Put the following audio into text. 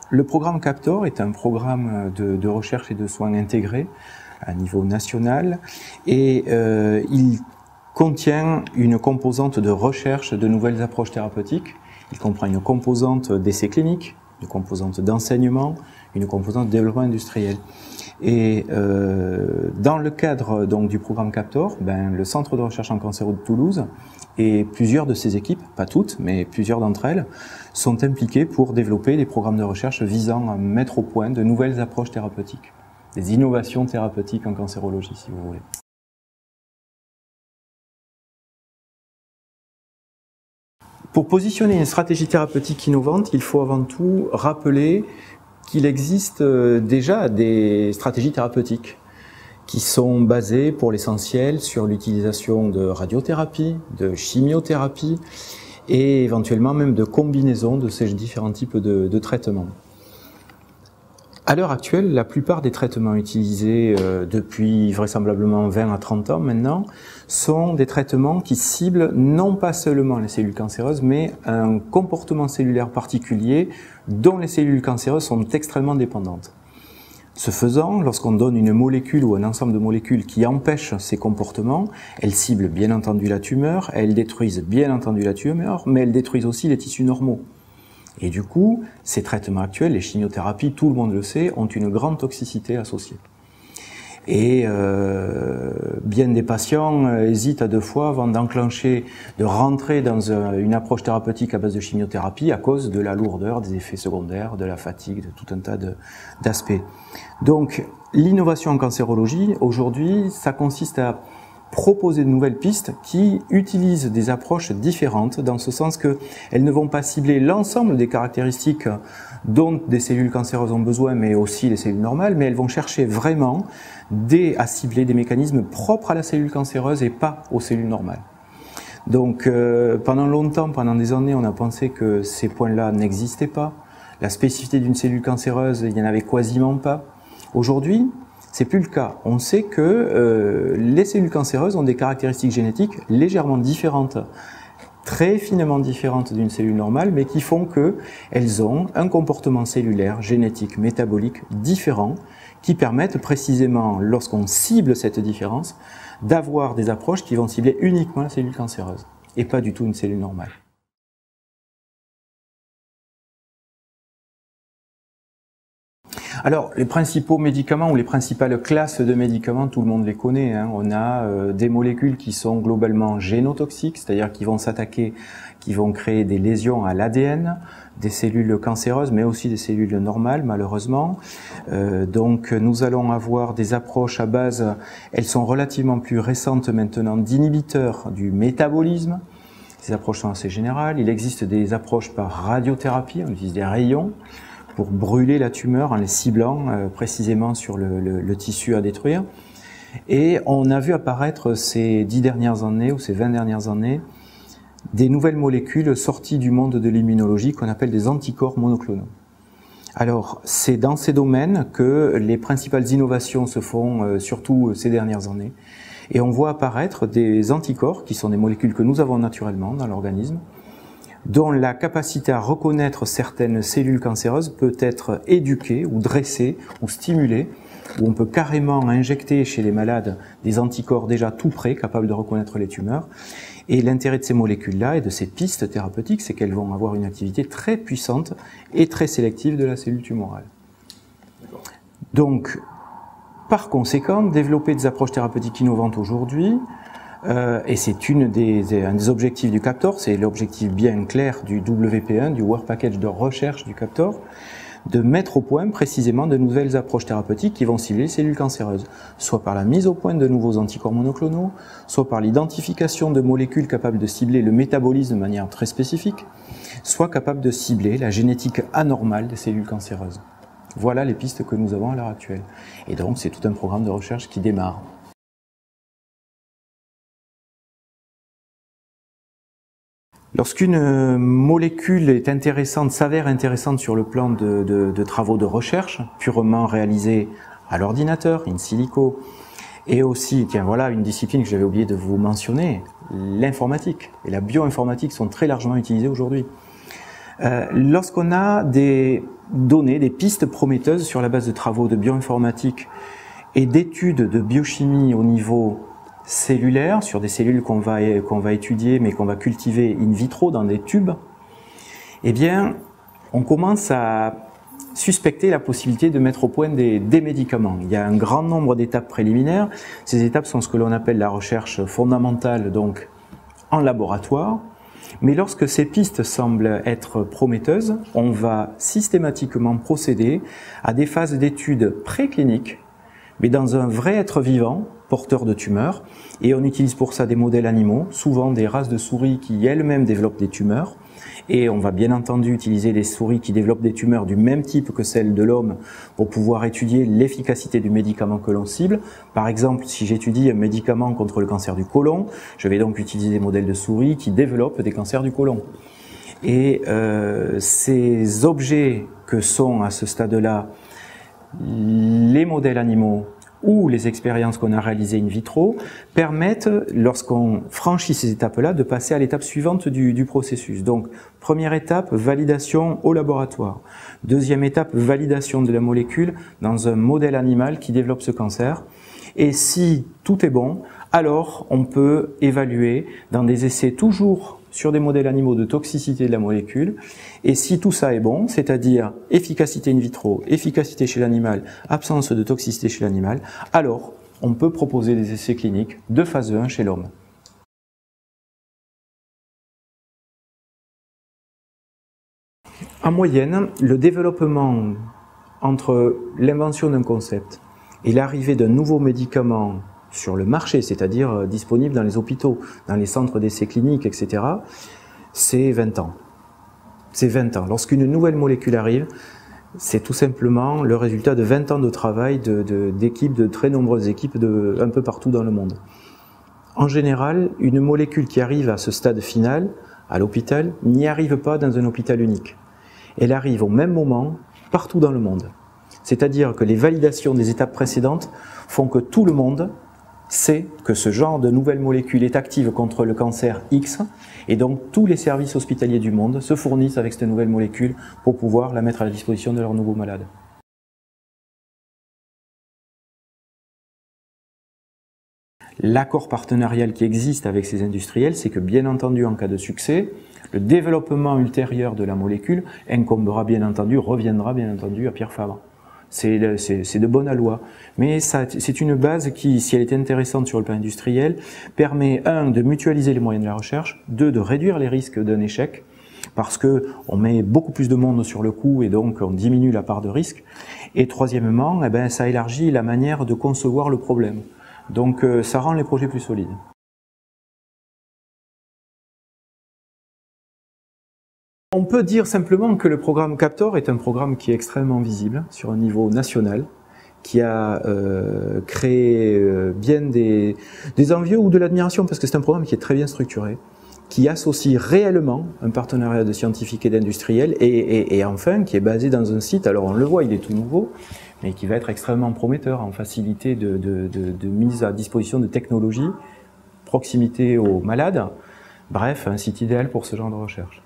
Le programme CAPTOR est un programme de recherche et de soins intégrés à niveau national et il contient une composante de recherche de nouvelles approches thérapeutiques. Il comprend une composante d'essais cliniques, une composante d'enseignement, une composante de développement industriel. Et dans le cadre donc du programme CAPTOR, le Centre de recherche en cancéro de Toulouse et plusieurs de ses équipes, pas toutes, mais plusieurs d'entre elles, sont impliquées pour développer des programmes de recherche visant à mettre au point de nouvelles approches thérapeutiques, des innovations thérapeutiques en cancérologie, si vous voulez. Pour positionner une stratégie thérapeutique innovante, il faut avant tout rappeler qu'il existe déjà des stratégies thérapeutiques qui sont basées pour l'essentiel sur l'utilisation de radiothérapie, de chimiothérapie et éventuellement même de combinaison de ces différents types de traitements. À l'heure actuelle, la plupart des traitements utilisés depuis vraisemblablement 20 à 30 ans maintenant sont des traitements qui ciblent non pas seulement les cellules cancéreuses, mais un comportement cellulaire particulier dont les cellules cancéreuses sont extrêmement dépendantes. Ce faisant, lorsqu'on donne une molécule ou un ensemble de molécules qui empêchent ces comportements, elles ciblent bien entendu la tumeur, elles détruisent bien entendu la tumeur, mais elles détruisent aussi les tissus normaux. Et du coup, ces traitements actuels, les chimiothérapies, tout le monde le sait, ont une grande toxicité associée. Et bien des patients hésitent à deux fois avant d'enclencher, de rentrer dans une approche thérapeutique à base de chimiothérapie à cause de la lourdeur, des effets secondaires, de la fatigue, de tout un tas d'aspects. Donc, l'innovation en cancérologie, aujourd'hui, ça consiste à proposer de nouvelles pistes qui utilisent des approches différentes, dans ce sens qu'elles ne vont pas cibler l'ensemble des caractéristiques dont des cellules cancéreuses ont besoin, mais aussi les cellules normales, mais elles vont chercher vraiment à cibler des mécanismes propres à la cellule cancéreuse et pas aux cellules normales. Donc pendant longtemps, pendant des années, on a pensé que ces points-là n'existaient pas. La spécificité d'une cellule cancéreuse, il n'y en avait quasiment pas. Aujourd'hui, c'est plus le cas. On sait que les cellules cancéreuses ont des caractéristiques génétiques légèrement différentes, très finement différentes d'une cellule normale, mais qui font qu'elles ont un comportement cellulaire, génétique, métabolique différent, qui permettent précisément, lorsqu'on cible cette différence, d'avoir des approches qui vont cibler uniquement la cellule cancéreuse, et pas du tout une cellule normale. Alors, les principaux médicaments ou les principales classes de médicaments, tout le monde les connaît. On a des molécules qui sont globalement génotoxiques, c'est-à-dire qui vont s'attaquer, qui vont créer des lésions à l'ADN, des cellules cancéreuses, mais aussi des cellules normales, malheureusement. Donc, nous allons avoir des approches à base, elles sont relativement plus récentes maintenant, d'inhibiteurs du métabolisme. Ces approches sont assez générales. Il existe des approches par radiothérapie, on utilise des rayons pour brûler la tumeur en les ciblant précisément sur le tissu à détruire. Et on a vu apparaître ces 10 dernières années ou ces 20 dernières années des nouvelles molécules sorties du monde de l'immunologie qu'on appelle des anticorps monoclonaux. Alors, c'est dans ces domaines que les principales innovations se font, surtout ces dernières années. Et on voit apparaître des anticorps, qui sont des molécules que nous avons naturellement dans l'organisme, dont la capacité à reconnaître certaines cellules cancéreuses peut être éduquée ou dressée ou stimulée, où on peut carrément injecter chez les malades des anticorps déjà tout prêts, capables de reconnaître les tumeurs. Et l'intérêt de ces molécules-là et de ces pistes thérapeutiques, c'est qu'elles vont avoir une activité très puissante et très sélective de la cellule tumorale. Donc, par conséquent, développer des approches thérapeutiques innovantes aujourd'hui, et c'est un des objectifs du CAPTOR, c'est l'objectif bien clair du WP1, du Work Package de recherche du CAPTOR, de mettre au point précisément de nouvelles approches thérapeutiques qui vont cibler les cellules cancéreuses, soit par la mise au point de nouveaux anticorps monoclonaux, soit par l'identification de molécules capables de cibler le métabolisme de manière très spécifique, soit capables de cibler la génétique anormale des cellules cancéreuses. Voilà les pistes que nous avons à l'heure actuelle. Et donc c'est tout un programme de recherche qui démarre. Lorsqu'une molécule est intéressante, s'avère intéressante sur le plan de travaux de recherche, purement réalisés à l'ordinateur, in silico, et aussi, tiens voilà une discipline que j'avais oublié de vous mentionner, l'informatique et la bioinformatique sont très largement utilisées aujourd'hui. Lorsqu'on a des donner des pistes prometteuses sur la base de travaux de bioinformatique et d'études de biochimie au niveau cellulaire, sur des cellules qu'on va étudier mais qu'on va cultiver in vitro dans des tubes. Eh bien, on commence à suspecter la possibilité de mettre au point des médicaments. Il y a un grand nombre d'étapes préliminaires. Ces étapes sont ce que l'on appelle la recherche fondamentale, donc en laboratoire. Mais lorsque ces pistes semblent être prometteuses, on va systématiquement procéder à des phases d'études précliniques, mais dans un vrai être vivant, porteur de tumeurs, et on utilise pour ça des modèles animaux, souvent des races de souris qui elles-mêmes développent des tumeurs, et on va bien entendu utiliser des souris qui développent des tumeurs du même type que celles de l'homme pour pouvoir étudier l'efficacité du médicament que l'on cible. Par exemple, si j'étudie un médicament contre le cancer du côlon, je vais donc utiliser des modèles de souris qui développent des cancers du côlon. Et ces objets que sont à ce stade-là les modèles animaux ou les expériences qu'on a réalisées in vitro permettent, lorsqu'on franchit ces étapes-là, de passer à l'étape suivante du processus. Donc, première étape, validation au laboratoire. Deuxième étape, validation de la molécule dans un modèle animal qui développe ce cancer. Et si tout est bon, alors on peut évaluer dans des essais toujours sur des modèles animaux de toxicité de la molécule, et si tout ça est bon, c'est-à-dire efficacité in vitro, efficacité chez l'animal, absence de toxicité chez l'animal, alors on peut proposer des essais cliniques de phase 1 chez l'homme. En moyenne, le développement entre l'invention d'un concept et l'arrivée d'un nouveau médicament sur le marché, c'est-à-dire disponible dans les hôpitaux, dans les centres d'essais cliniques, etc., c'est 20 ans. C'est 20 ans. Lorsqu'une nouvelle molécule arrive, c'est tout simplement le résultat de 20 ans de travail d'équipes, de très nombreuses équipes un peu partout dans le monde. En général, une molécule qui arrive à ce stade final, à l'hôpital, n'y arrive pas dans un hôpital unique. Elle arrive au même moment, partout dans le monde. C'est-à-dire que les validations des étapes précédentes font que tout le monde sait que ce genre de nouvelle molécule est active contre le cancer X, et donc tous les services hospitaliers du monde se fournissent avec cette nouvelle molécule pour pouvoir la mettre à la disposition de leurs nouveaux malades. L'accord partenarial qui existe avec ces industriels, c'est que bien entendu en cas de succès, le développement ultérieur de la molécule incombera bien entendu, reviendra bien entendu à Pierre Fabre. C'est de bonne loi. Mais c'est une base qui, si elle est intéressante sur le plan industriel, permet, 1, de mutualiser les moyens de la recherche, 2, de réduire les risques d'un échec, parce qu'on met beaucoup plus de monde sur le coup et donc on diminue la part de risque. Et troisièmement, eh ben, ça élargit la manière de concevoir le problème. Donc ça rend les projets plus solides. On peut dire simplement que le programme Captor est un programme qui est extrêmement visible sur un niveau national, qui a créé bien des envieux ou de l'admiration, parce que c'est un programme qui est très bien structuré, qui associe réellement un partenariat de scientifiques et d'industriels, et enfin qui est basé dans un site, alors on le voit, il est tout nouveau, mais qui va être extrêmement prometteur en facilité de mise à disposition de technologies, proximité aux malades, bref, un site idéal pour ce genre de recherche.